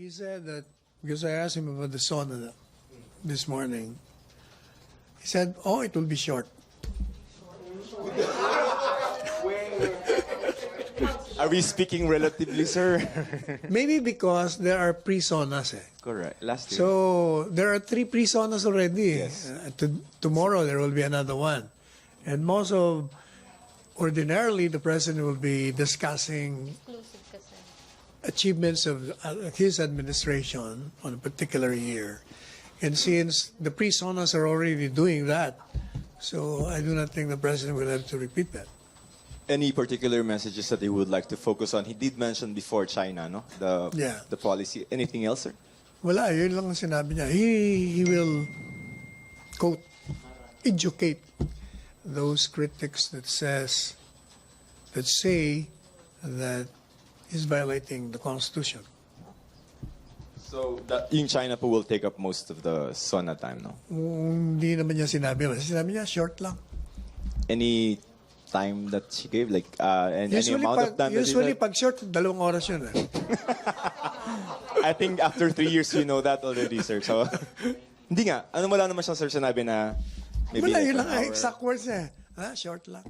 he said that, because I asked him about the SONA this morning, he said, oh, it will be short. Are we speaking relatively, sir? Maybe because there are pre-SONAs. Correct. Last year. So there are 3 pre-SONAs already. Yes. Tomorrow there will be another one. And ordinarily the president will be discussing achievements of his administration on a particular year. And since the pre-SONAs are already doing that, so I do not think the president will have to repeat that. Any particular messages that he would like to focus on? He did mention before China, no? The policy. Anything else, sir? Wala, yun lang ang sinabi niya. He will, quote, educate those critics that say that he's violating the Constitution. So, yung China po will take up most of the SONA time, no? Hindi naman niya sinabi. Sinabi niya, short lang. Any time that she gave? Like, and any amount of time usually pag short, 2 oras yun. I think after 3 years, you know that already, sir. So, hindi nga. Ano wala naman siya, sir, sinabi na maybe Wala, like yun an lang, hour. exact words niya. Short lang.